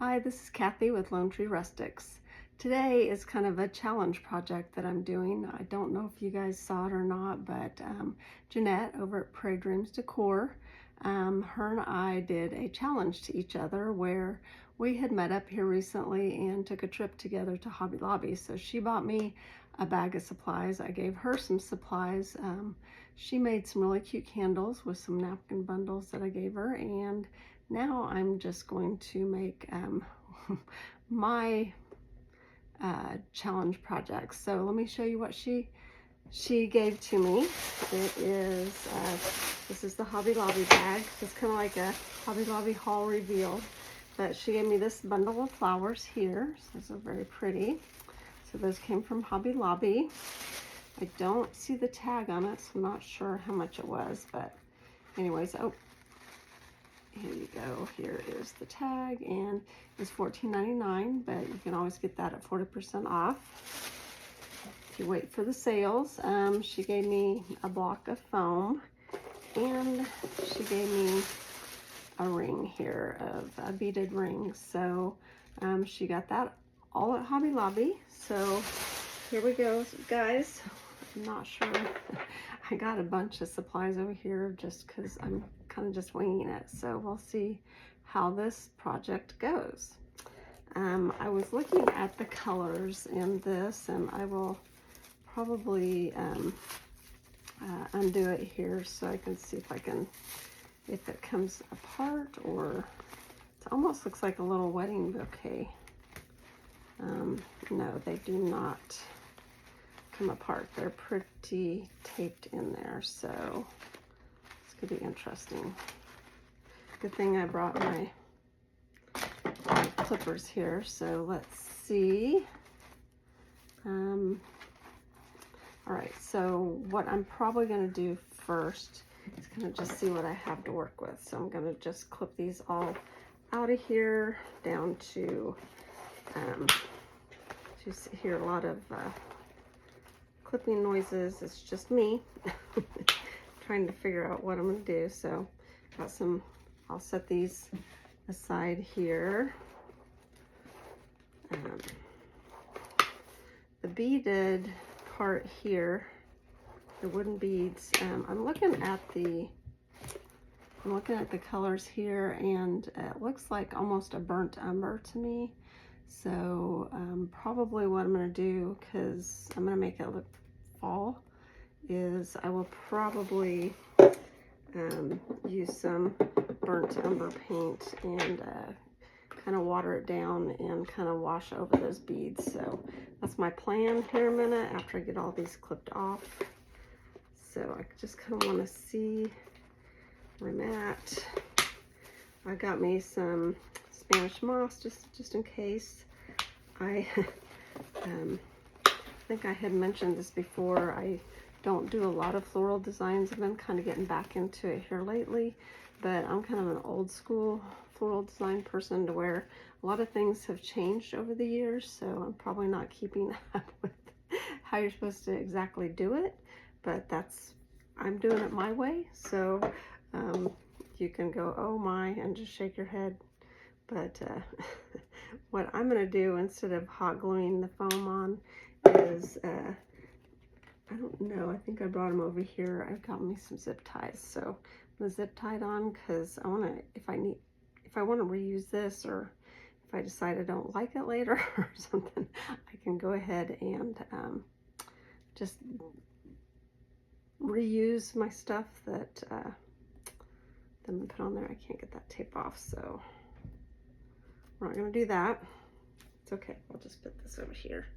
Hi, this is Kathy with Lone Tree Rustics. Today is kind of a challenge project that I'm doing. I don't know if you guys saw it or not, but Jeanette over at Prairie Dreams Decor, her and I did a challenge to each other where we had met up here recently and took a trip together to Hobby Lobby. So she bought me a bag of supplies. I gave her some supplies. She made some really cute candles with some napkin bundles that I gave her, and now I'm just going to make my challenge projects. So let me show you what she gave to me. It is this is the Hobby Lobby bag. It's kind of like a Hobby Lobby haul reveal. But she gave me this bundle of flowers here. So those are very pretty. So those came from Hobby Lobby. I don't see the tag on it, so I'm not sure how much it was. But anyways, oh, here you go. Here is the tag, and it's $14.99, but you can always get that at 40% off if you wait for the sales. She gave me a block of foam, and she gave me a ring here of a beaded ring. So she got that all at Hobby Lobby. So here we go, guys. I'm not sure. I got a bunch of supplies over here just because I'm kind of just winging it. So we'll see how this project goes. I was looking at the colors in this, and I will probably undo it here so I can see if it comes apart, or it almost looks like a little wedding bouquet. No, they do not come apart. They're pretty taped in there, so this could be interesting. Good thing I brought my clippers here. So let's see. All right, so what I'm probably going to do first is kind of just see what I have to work with. So I'm going to just clip these all out of here down to you hear a lot of clipping noises. It's just me trying to figure out what I'm going to do. So got some, I'll set these aside here. The beaded part here, the wooden beads, I'm looking at the colors here, and it looks like almost a burnt umber to me. So probably what I'm going to do, because I'm going to make it look fall, is I will probably use some burnt umber paint and kind of water it down and kind of wash over those beads. So that's my plan here in a minute after I get all these clipped off. So I just kind of want to see where I'm at. I got me some Spanish moss just in case. I think I had mentioned this before. I don't do a lot of floral designs. I've been kind of getting back into it here lately, but I'm kind of an old school floral design person to where a lot of things have changed over the years, so I'm probably not keeping up with how you're supposed to exactly do it, but I'm doing it my way. So you can go, oh my, and just shake your head. But what I'm going to do instead of hot gluing the foam on is, I don't know, I think I brought them over here. I've got me some zip ties. So I'm going to zip tie it on, because I want to, if I want to reuse this, or if I decide I don't like it later or something, I can go ahead and just reuse my stuff that I'm going to put on there. I can't get that tape off, so we're not going to do that. It's okay. I'll just put this over here.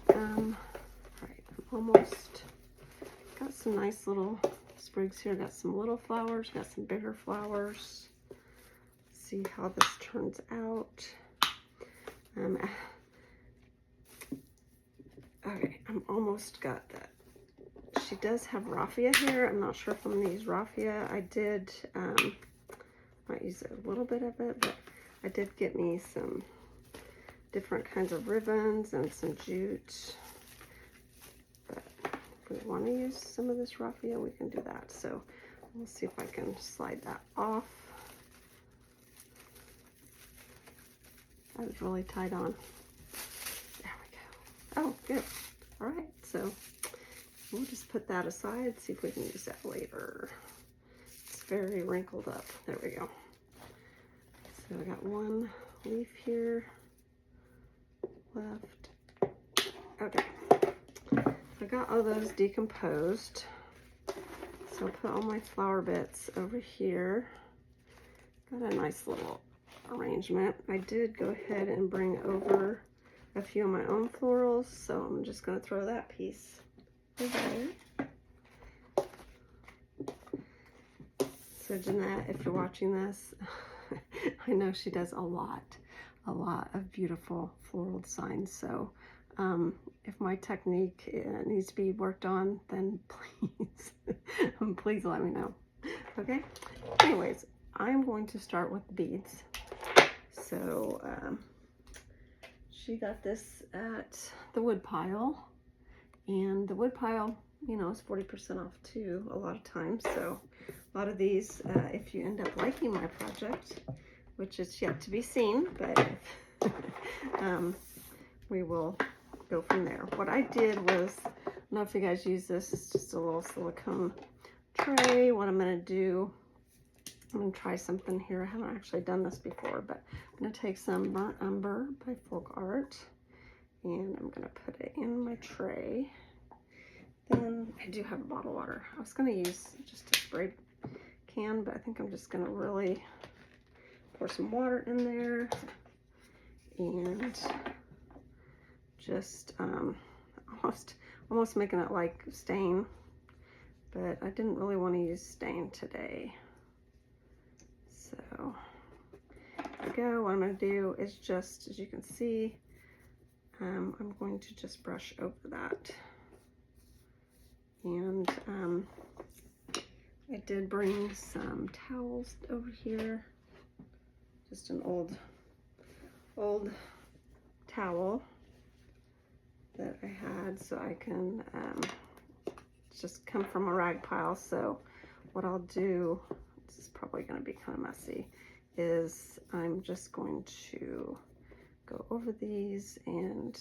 All right, I'm almost got some nice little sprigs here. Got some little flowers, got some bigger flowers. See how this turns out. Okay, I'm almost got that. She does have raffia here. I'm not sure if I'm gonna use raffia. I did, might use a little bit of it, but I did get me some different kinds of ribbons and some jute. But if we want to use some of this raffia, we can do that. So we'll see if I can slide that off. That is really tied on. There we go. Oh, good. All right, so we'll just put that aside, see if we can use that later. It's very wrinkled up. There we go. So I got one leaf here left. Okay. I got all those decomposed. So I'll put all my flower bits over here. Got a nice little arrangement. I did go ahead and bring over a few of my own florals, so I'm just going to throw that piece away. So Jeanette, if you're watching this, I know she does a lot of beautiful floral designs. So if my technique needs to be worked on, then please, please let me know. Okay. Anyways, I'm going to start with the beads. So she got this at the wood pile, and the wood pile, you know, is 40% off too a lot of times. So a lot of these, if you end up liking my project, which is yet to be seen, but we will go from there. What I did was, I don't know if you guys use this, it's just a little silicone tray. What I'm going to do, I'm going to try something here. I haven't actually done this before, but I'm going to take some Burnt Umber by Folk Art, and I'm going to put it in my tray. Then I do have a bottle of water. I was going to use just a spray can, but I think I'm just going to really pour some water in there and just almost making it like stain, but I didn't really want to use stain today. So there we go. What I'm going to do is just, as you can see, I'm going to just brush over that. And I did bring some towels over here, just an old towel that I had, so I can just come from a rag pile. So what I'll do, this is probably going to be kind of messy, is I'm just going to go over these, and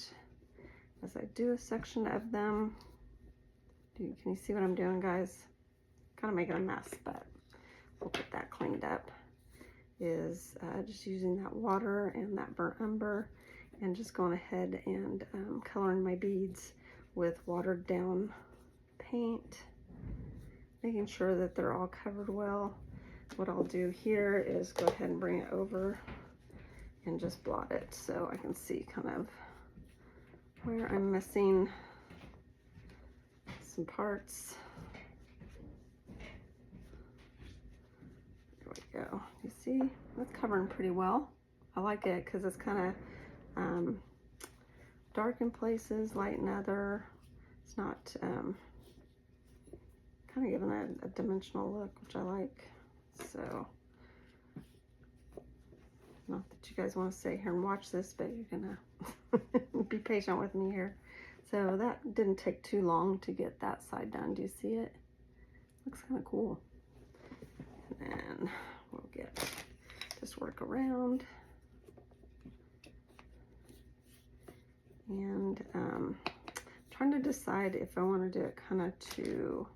as I do a section of them, can you see what I'm doing, guys? Kind of making a mess, but we'll get that cleaned up. Is just using that water and that burnt umber, and just going ahead and coloring my beads with watered down paint, making sure that they're all covered well. What I'll do here is go ahead and bring it over and just blot it so I can see kind of where I'm missing some parts. There we go. You see, that's covering pretty well. I like it because it's kind of dark in places, light in other. It's not kind of giving a dimensional look, which I like. So, not that you guys want to sit here and watch this, but you're gonna be patient with me here. So that didn't take too long to get that side done. Do you see it? Looks kind of cool. And then we'll just work around. And trying to decide if I want to do it kind of to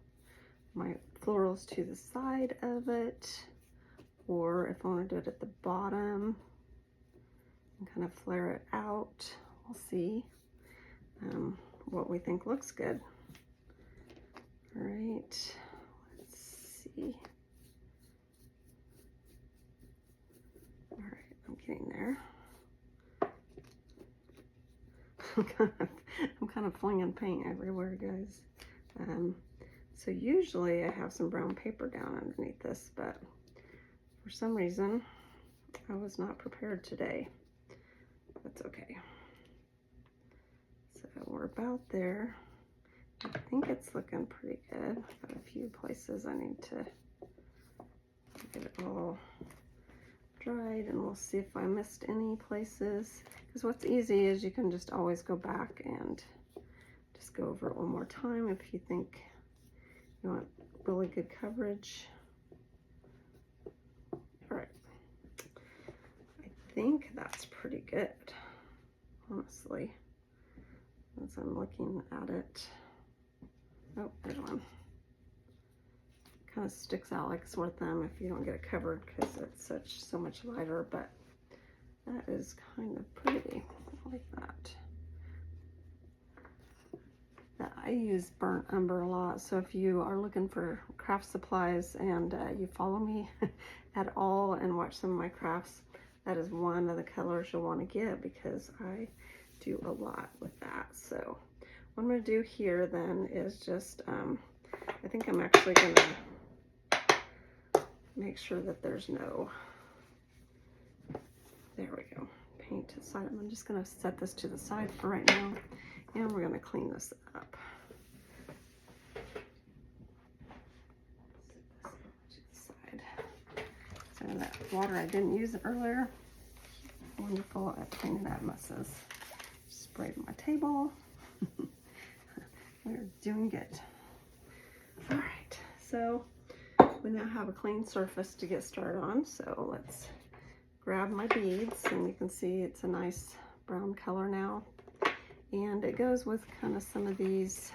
my florals to the side of it, or if I want to do it at the bottom and kind of flare it out. We'll see what we think looks good. All right, let's see. All right, I'm getting there. I'm kind of flinging paint everywhere, guys. So usually I have some brown paper down underneath this, but for some reason I was not prepared today. That's okay. So we're about there. I think it's looking pretty good. I've got a few places I need to get it all dried, and we'll see if I missed any places. Because what's easy is you can just always go back and just go over it one more time if you think you want really good coverage. All right. I think that's pretty good, honestly, as I'm looking at it. Oh, there's one. Kind of sticks out like a sore thumb if you don't get it covered because it's so much lighter, but that is kind of pretty. I like that. I use burnt umber a lot, so if you are looking for craft supplies and you follow me at all and watch some of my crafts, that is one of the colors you'll want to get because I do a lot with that. So what I'm going to do here then is just, I think I'm actually going to make sure that there's no, there we go, paint to the side. I'm just going to set this to the side for right now, and we're going to clean this up. So that water I didn't use earlier, wonderful at cleaning up messes. Sprayed my table. We're doing good. All right, so we now have a clean surface to get started on. So let's grab my beads, and you can see it's a nice brown color now. And it goes with kind of some of these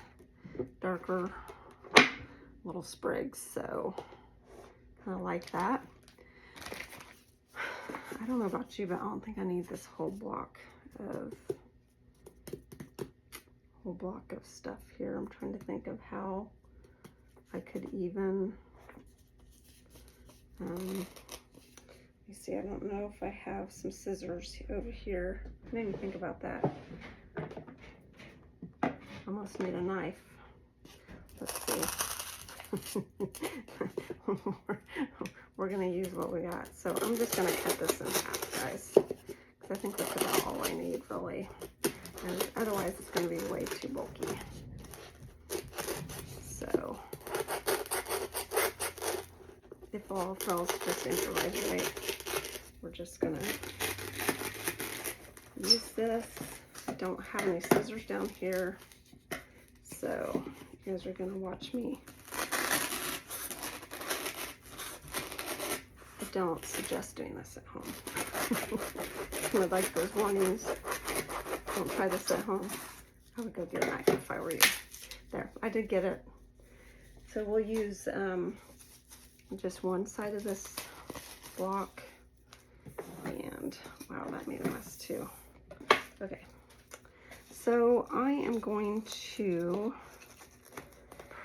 darker little sprigs. So I like that. I don't know about you, but I don't think I need this whole block of stuff here. I'm trying to think of how I could even, let me see, I don't know if I have some scissors over here. I didn't even think about that. Almost need a knife. Let's see. We're gonna use what we got. So I'm just gonna cut this in half, guys, because I think that's about all I need, really. And otherwise it's gonna be way too bulky. So if all else just improvise, right? We're just gonna use this. I don't have any scissors down here, so you guys are gonna watch me. I don't suggest doing this at home. I would like those warnings. Don't try this at home. I would go get a knife if I were you. There, I did get it. So we'll use just one side of this block. And wow, that made a mess too. Okay, so I am going to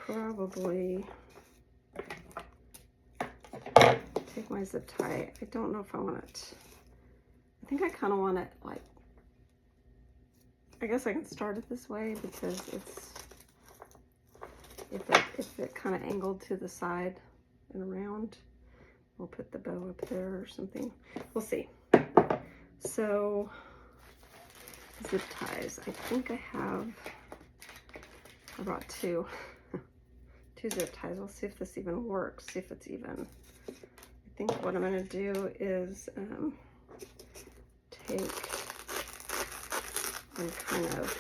probably take my zip tie. I don't know if I want it. I think I kind of want it like, I guess I can start it this way because it's, if it kind of angled to the side and around, we'll put the bow up there or something. We'll see. So zip ties. I think I brought two zip ties. We'll see if this even works. See if it's even. I think what I'm going to do is take and kind of,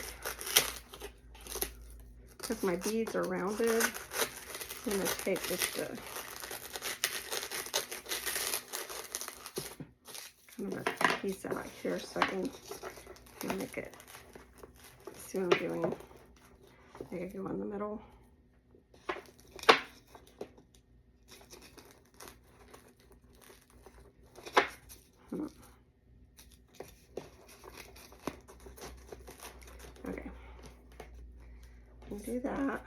because my beads are rounded, I'm going to take just a kind of a piece out here so I can make it, see what I'm doing, make it go in the middle. Okay, we'll do that,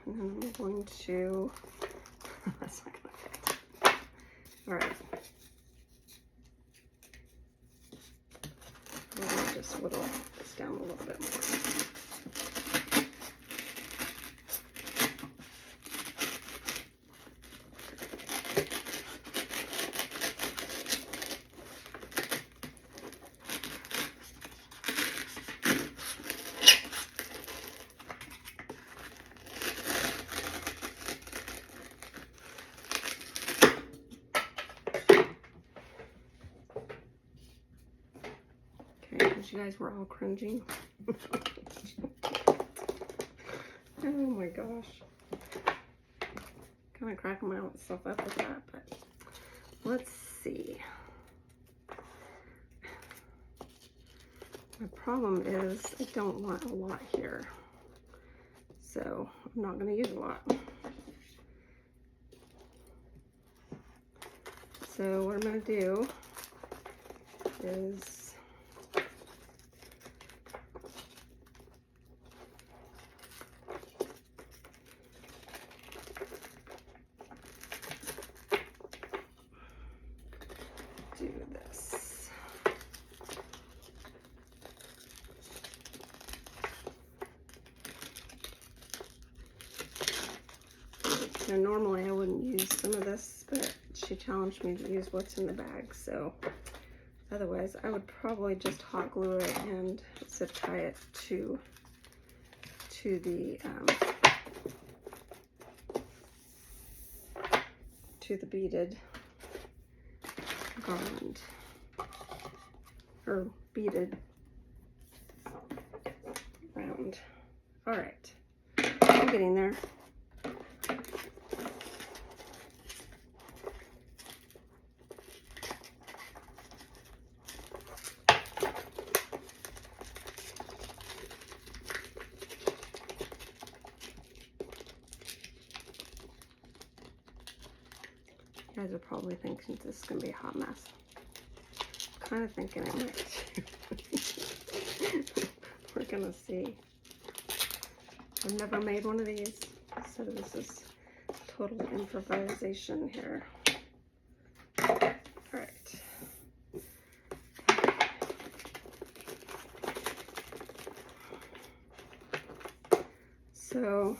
and then I'm going to, that's not going to fit. All right. We're going to just whittle this down a little bit more. You guys were all cringing. Oh my gosh. Kind of cracking myself up with that, but let's see. My problem is I don't want a lot here, so I'm not going to use a lot. So what I'm going to do is do this. Now normally I wouldn't use some of this, but she challenged me to use what's in the bag, so otherwise I would probably just hot glue it and zip tie it to the beaded garland, or beaded round. All right, I'm getting there. You guys are probably thinking this is going to be a hot mess. I'm kind of thinking it might too. We're going to see. I've never made one of these, so this is total improvisation here. All right. So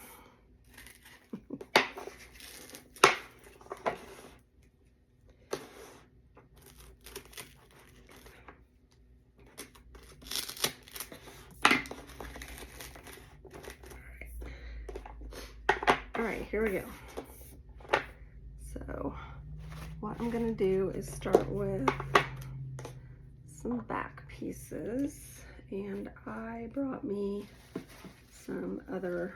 all right, here we go. So what I'm gonna do is start with some back pieces, and I brought me some other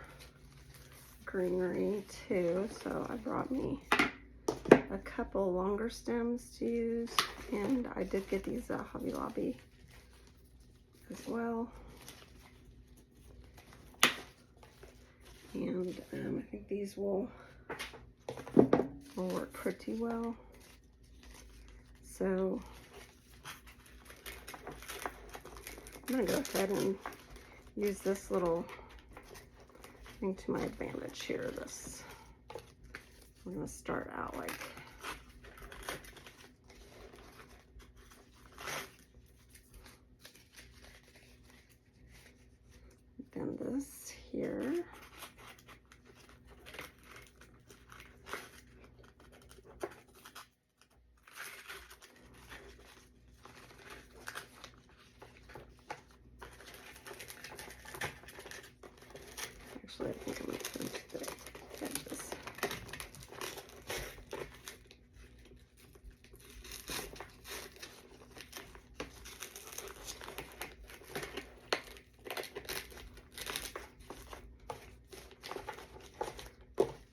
greenery too, so I brought me a couple longer stems to use, and I did get these at Hobby Lobby as well. And I think these will work pretty well. So I'm gonna go ahead and use this little thing to my advantage here. I'm gonna start out like then this here. Actually, I think I'm going to turn to the edges.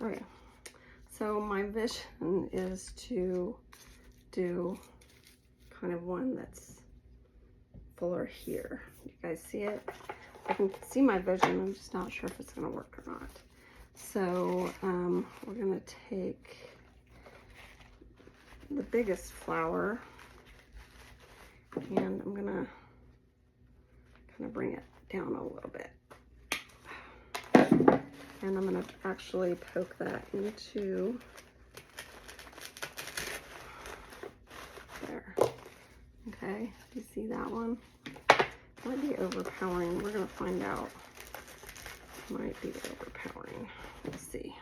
Okay, so my vision is to do kind of one that's fuller here. You guys see it? I can see my vision. I'm just not sure if it's going to work or not. So we're going to take the biggest flower, and I'm going to kind of bring it down a little bit. And I'm going to actually poke that into there. Okay, do you see that one? Might be overpowering. We're going to find out. Might be overpowering. Let's see.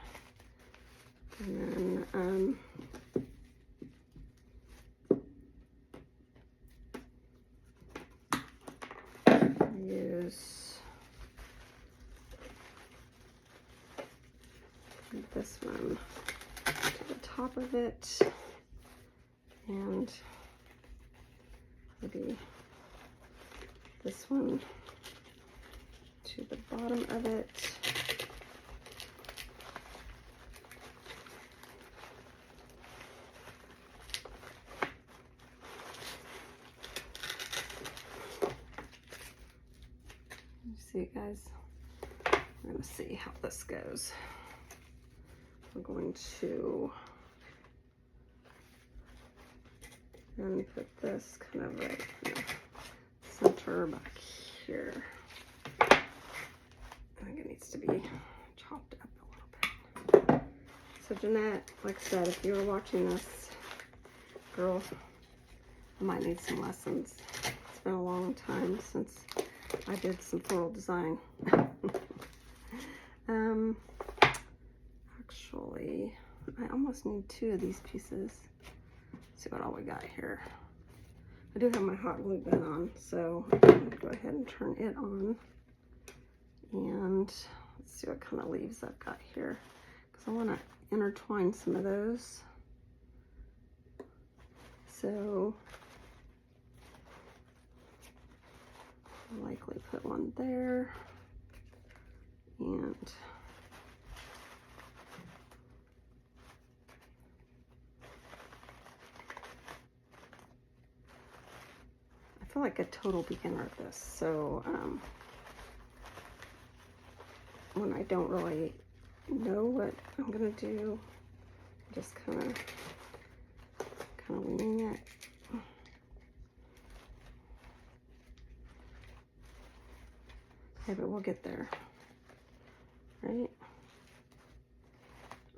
And then use this one to the top of it, and maybe this one to the bottom of it. see, guys. We're gonna see how this goes. We're going to then put this kind of right in the center back here. I think it needs to be chopped up a little bit. So Jeanette, like I said, if you were watching this, girl, I might need some lessons. It's been a long time since I did some floral design. Actually, I almost need 2 of these pieces. Let's see what all we got here. I do have my hot glue gun on, so I'm going to go ahead and turn it on. And let's see what kind of leaves I've got here, because I want to intertwine some of those. So I'll likely put one there, and I feel like a total beginner at this, so when I don't really know what I'm gonna do, just kind of winging it. Okay, but we'll get there, right?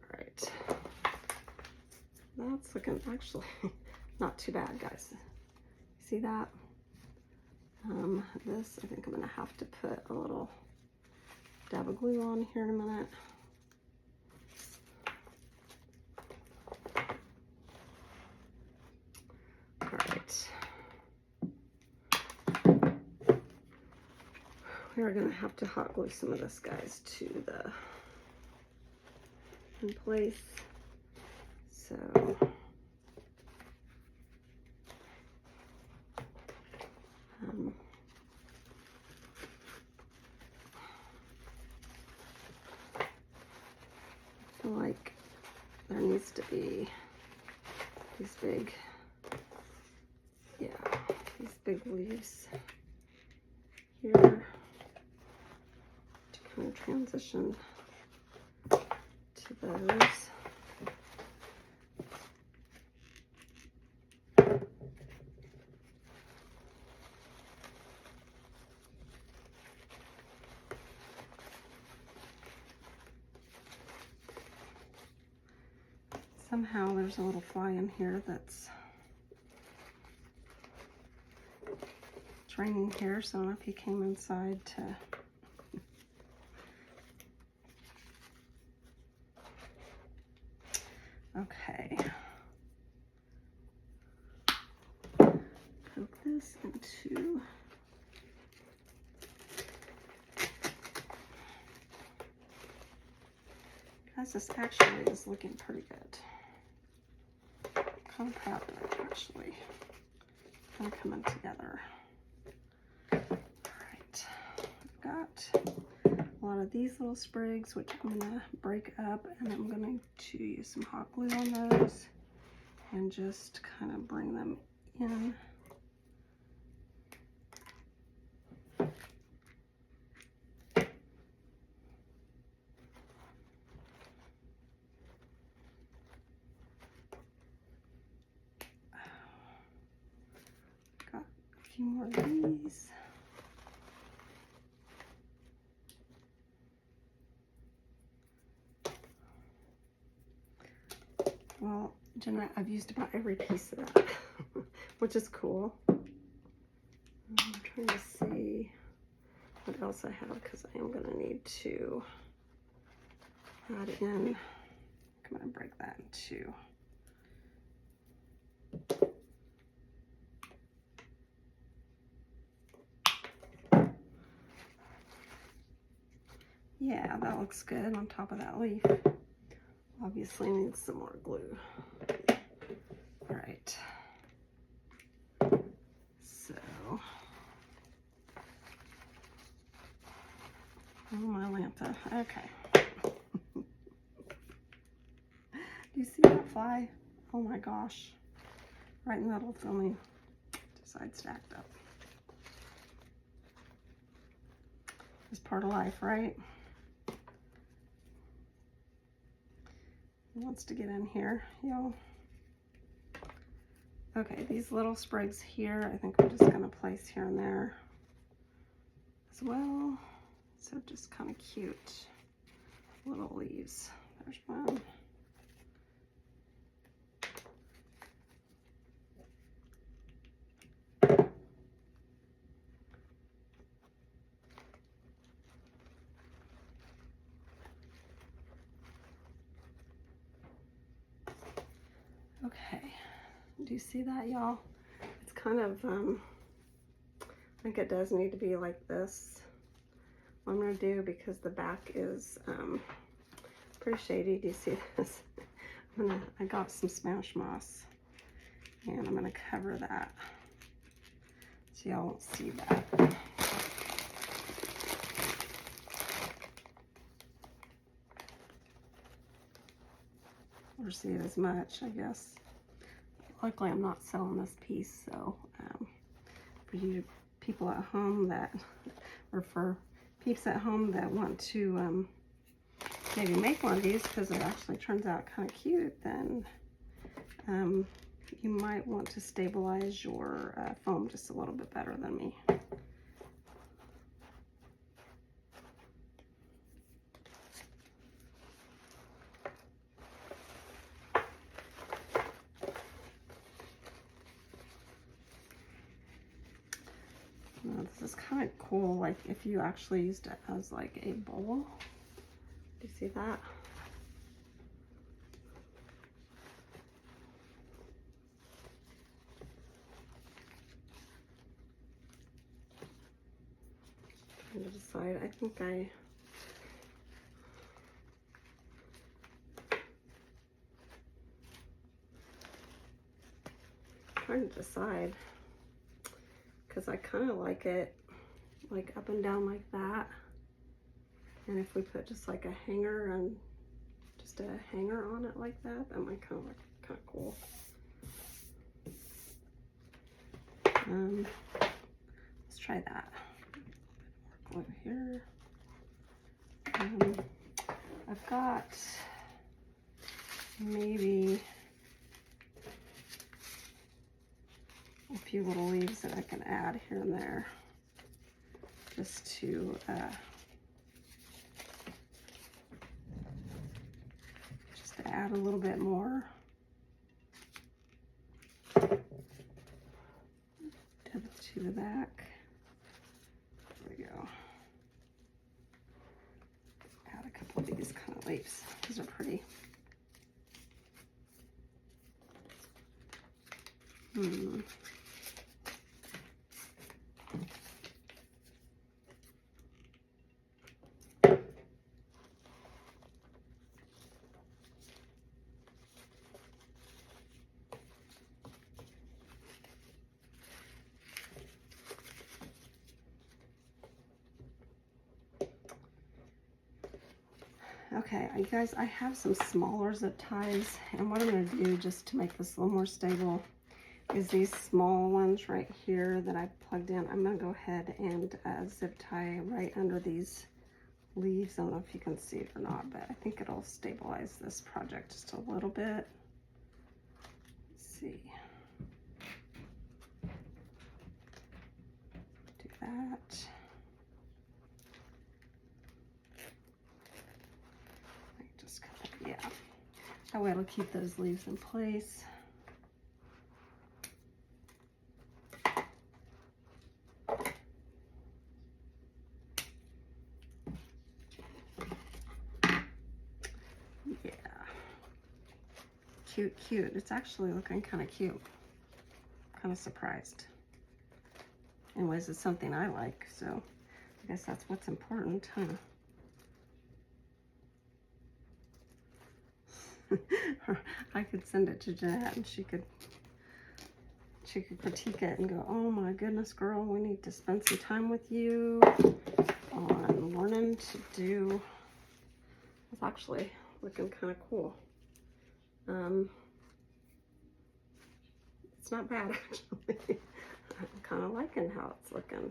All right, that's looking actually not too bad, guys. See that? This, I think I'm gonna have to put a little dab of glue on here in a minute. All right. We are gonna have to hot glue some of this, guys, to the in place. So I feel like there needs to be these big, these big leaves here to kind of transition to those. Somehow there's a little fly in here that's raining here, so I don't know if he came inside to okay. Poke this into guys, this actually is looking pretty good. I'm kind of proud of it, actually. Kind of coming together. Alright, I've got a lot of these little sprigs, which I'm going to break up, and I'm going to use some hot glue on those and just kind of bring them in. Got a few more of these. Well, Jeanette, I've used about every piece of that, which is cool. I'm trying to see what else I have, because I am going to need to add in. I'm going to break that in two. Yeah, that looks good on top of that leaf. Obviously needs some more glue. All right. So, oh my Lanta. Okay. Do you see that fly? Oh my gosh. Right in the middle of filming. Two sides stacked up. is part of life, right? He wants to get in here, y'all. Okay, these little sprigs here, I think I'm just gonna place here and there as well. So just kind of cute little leaves. There's one. Okay, do you see that, y'all? It's kind of, I think it does need to be like this. What I'm gonna do, because the back is pretty shady. Do you see this? I got some Spanish moss, and I'm gonna cover that so y'all won't see that. Or see it as much, I guess. Luckily, I'm not selling this piece, so for you people at home that, or for peeps at home that want to maybe make one of these because it actually turns out kind of cute, then you might want to stabilize your foam just a little bit better than me. Now, this is kind of cool, like if you actually used it as like a bowl. Do you see that? Trying to decide. I think trying to decide, because I kind of like it like up and down like that, and if we put just like a hanger and just a hanger on it like that, that might kind of look kind of cool. Let's try that. More glue here. I've got maybe a few little leaves that I can add here and there, just to add a little bit more depth to the back. There we go. Add a couple of these kind of leaves. These are pretty. Okay, you guys, I have some smaller zip ties, and what I'm going to do just to make this a little more stable is these small ones right here that I plugged in. I'm going to go ahead and zip tie right under these leaves. I don't know if you can see it or not, but I think it'll stabilize this project just a little bit. Let's see. Do that. Just kind of, yeah. That way it'll keep those leaves in place. Yeah. Cute, cute. It's actually looking kind of cute. Kind of surprised. Anyways, it's something I like, so I guess that's what's important, huh? I could send it to Jeanette and she could critique it and go, oh my goodness, girl, we need to spend some time with you on learning to do. It's actually looking kind of cool. It's not bad, actually. I'm kind of liking how it's looking.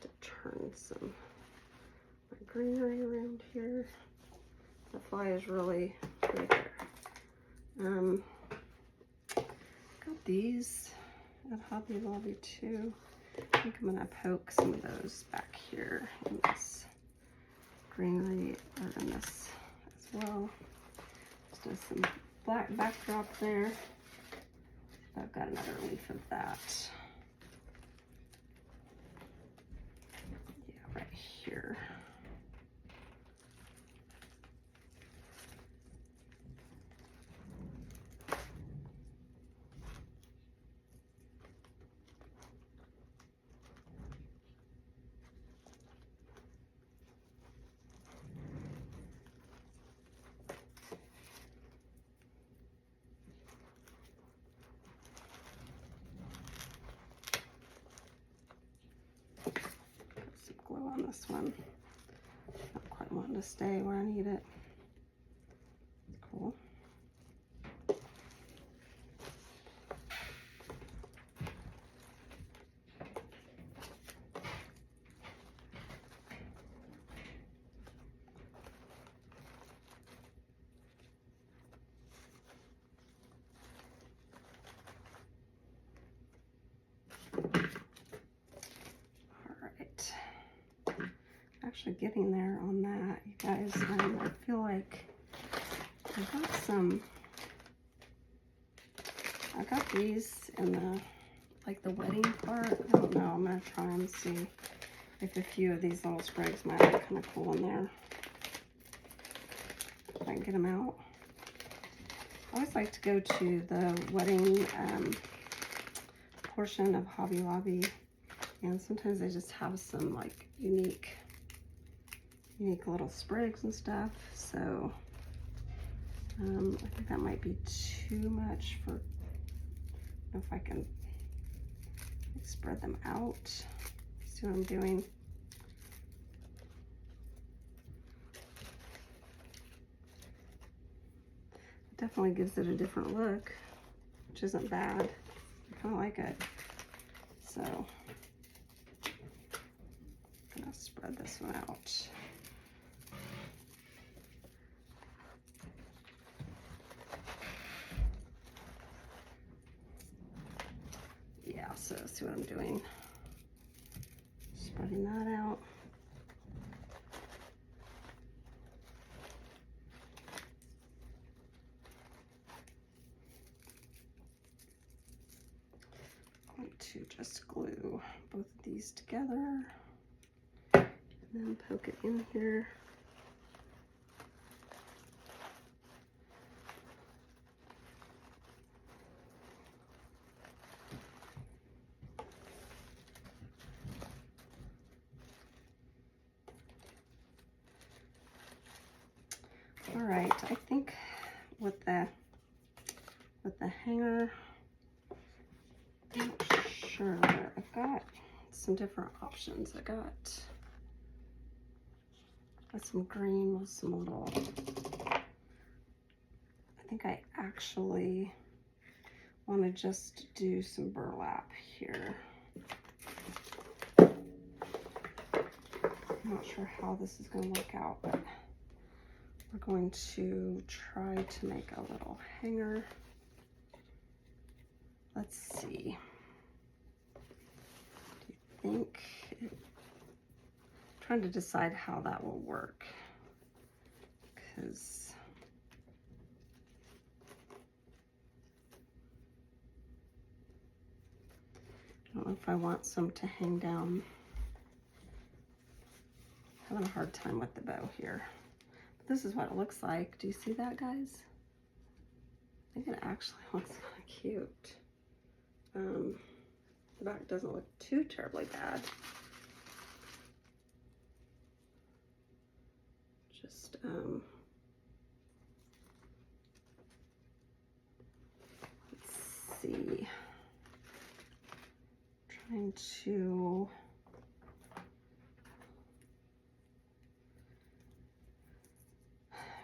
To turn some greenery around here. The fly is really right there. Got these at Hobby Lobby too. I think I'm gonna poke some of those back here in this greenery, or in this as well. Just do some black backdrop there. I've got another leaf of that. Yeah, right here. On this one, not quite wanting to stay where I need it. Cool. Actually getting there on that, you guys. I feel like I got these in the, like the wedding part. I don't know, I'm gonna try and see if a few of these little sprigs might be kind of cool in there. If I can get them out. I always like to go to the wedding portion of Hobby Lobby, and sometimes they just have some like unique little sprigs and stuff. So I think that might be too much for, if I can spread them out. See what I'm doing? It definitely gives it a different look, which isn't bad. I kind of like it. So I'm gonna spread this one out. Yeah, so see what I'm doing. Spreading that out. I'm going to just glue both of these together and then poke it in here. All right, I think with the hanger, I'm not sure. I've got some different options. I got some green with some little, I think I actually want to just do some burlap here. I'm not sure how this is going to work out, but we're going to try to make a little hanger. Let's see. Do you think? I'm trying to decide how that will work, because I don't know if I want some to hang down. I'm having a hard time with the bow here. This is what it looks like. Do you see that, guys? I think it actually looks kind of cute. The back doesn't look too terribly bad. Just let's see. Trying to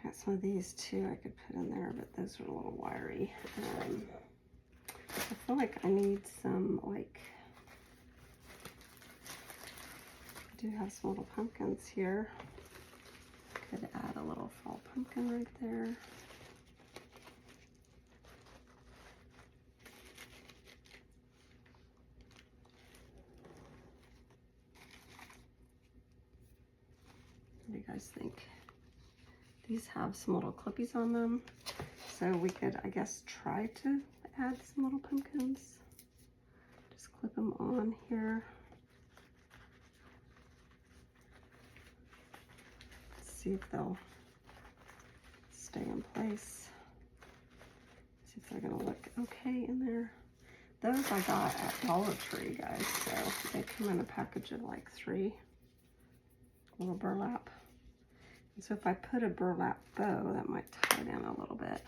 got some of these too I could put in there, but those are a little wiry. I feel like I need some, like, I do have some little pumpkins here. could add a little fall pumpkin right there. What do you guys think? These have some little clippies on them, so we could, I guess, try to add some little pumpkins. Just clip them on here. Let's see if they'll stay in place. See if they're gonna look okay in there. Those I got at Dollar Tree, guys, so they come in a package of like 3 little burlap. And so if I put a burlap bow, that might tie it in a little bit.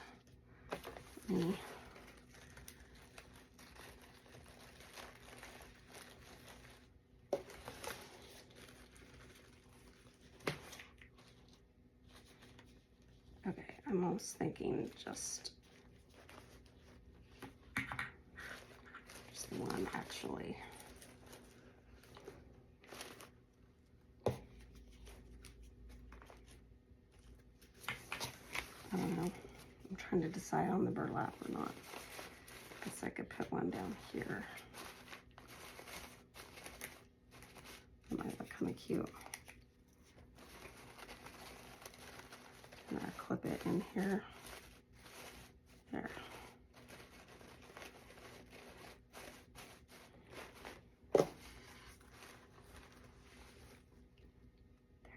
Okay, I'm almost thinking just one actually. I don't know. I'm trying to decide on the burlap or not. I guess I could put one down here. That might look kind of cute. And I clip it in here. There. There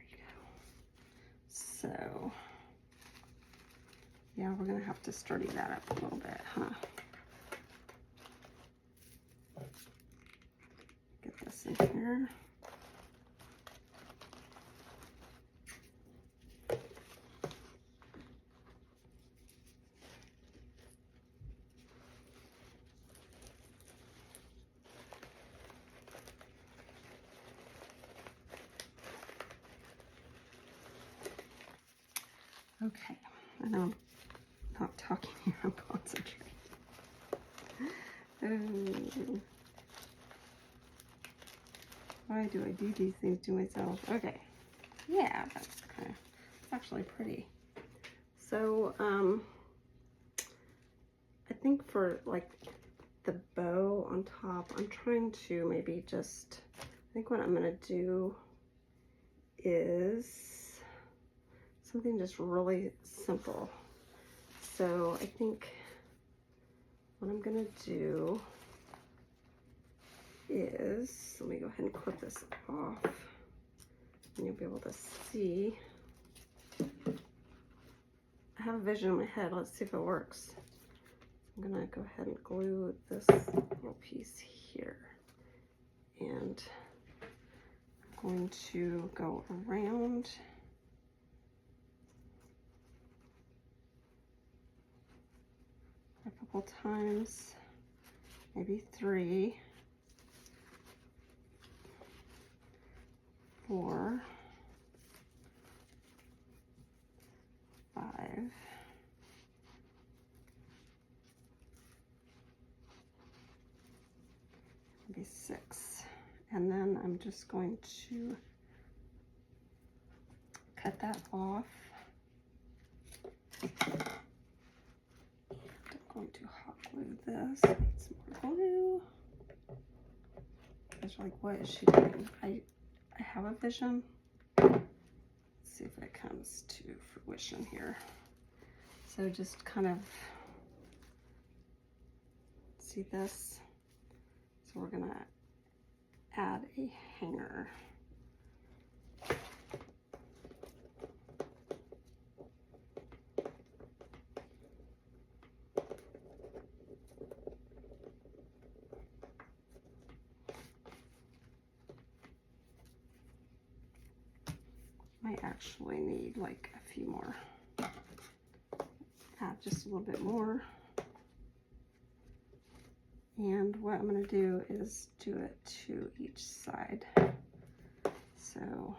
you go. So, yeah, we're gonna have to sturdy that up a little bit, huh? Get this in here. Okay, I know I'm not talking here, I'm concentrating. Why do I do these things to myself? Okay, yeah, that's actually pretty. So, I think for like the bow on top, I'm trying to maybe just, I think what I'm gonna do is something just really simple. So I think what I'm gonna do is, let me go ahead and clip this off and you'll be able to see. I have a vision in my head. Let's see if it works. I'm gonna go ahead and glue this little piece here. And I'm going to go around a couple times, maybe 3, 4, 5, maybe 6. And then I'm just going to cut that off. And I'm going to hot glue this. Need some more glue. It's like, what is she doing? I have a vision. Let's see if it comes to fruition here. So just kind of see this. So we're gonna add a hanger. Might actually need like a few more. Add just a little bit more. And what I'm going to do is do it to each side. So, I'm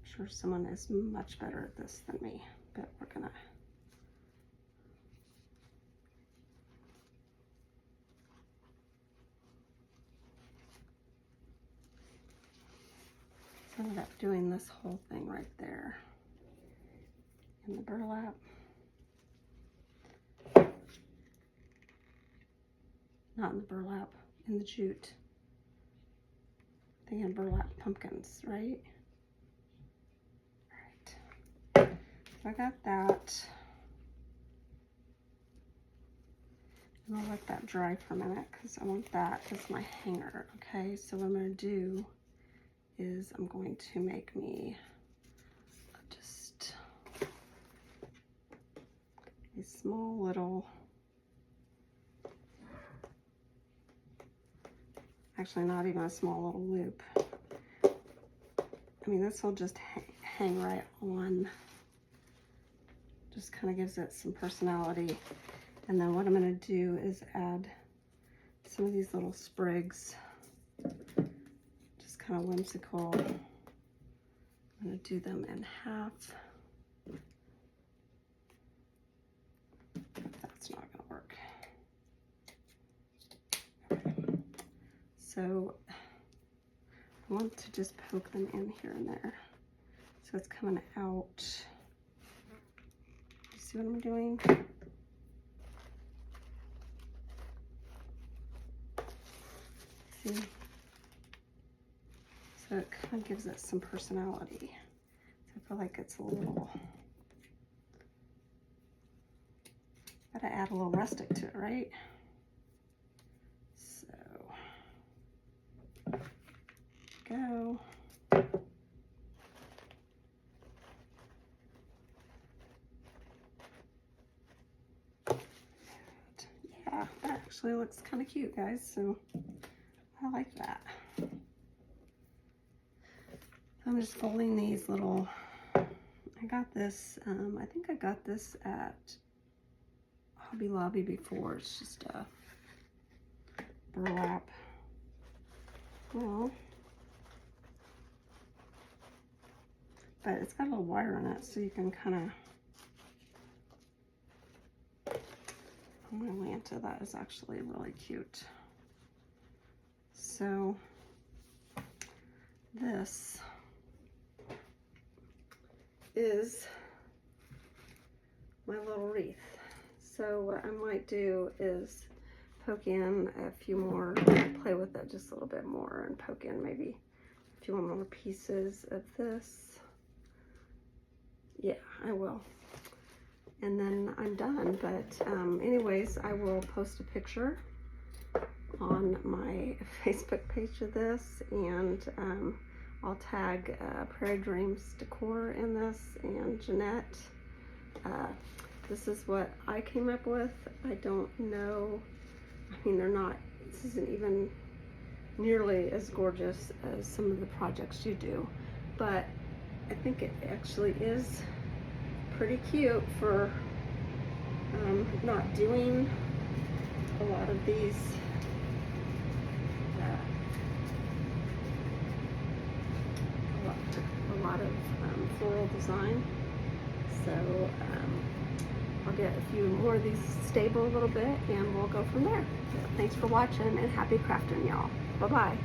sure someone is much better at this than me, but we're going to doing this whole thing right there in the burlap. Not in the burlap, in the jute. They have burlap pumpkins, right? All right. So I got that. And I'll let that dry for a minute because I want that as my hanger. Okay, so what I'm going to do is I'm going to make me just a small little, actually not even a small little loop. I mean, this will just hang right on, just kind of gives it some personality. And then what I'm going to do is add some of these little sprigs, just kind of whimsical. I'm going to do them in half. That's not going to work. Okay. So I want to just poke them in here and there. So it's coming out. You see what I'm doing? See? So it kind of gives it some personality. So I feel like it's a little, gotta add a little rustic to it, right? So, go. Yeah, that actually looks kind of cute, guys. So I like that. I'm just folding these little, I got this, I think I got this at Hobby Lobby before. It's just a burlap. Well, but it's got a little wire in it, so you can kind of, oh my Lanta, that is actually really cute. So this is my little wreath. So what I might do is poke in a few more, play with it just a little bit more and poke in maybe a few more pieces of this. Yeah, I will. And then I'm done, but anyways, I will post a picture on my Facebook page of this, and I'll tag Prairie Dreams Decor in this, and Jeanette. This is what I came up with. I don't know, I mean, they're not, this isn't even nearly as gorgeous as some of the projects you do, but I think it actually is pretty cute for not doing a lot of these a lot of floral design. So I'll get a few more of these stable a little bit and we'll go from there. So thanks for watching and happy crafting, y'all. Bye-bye.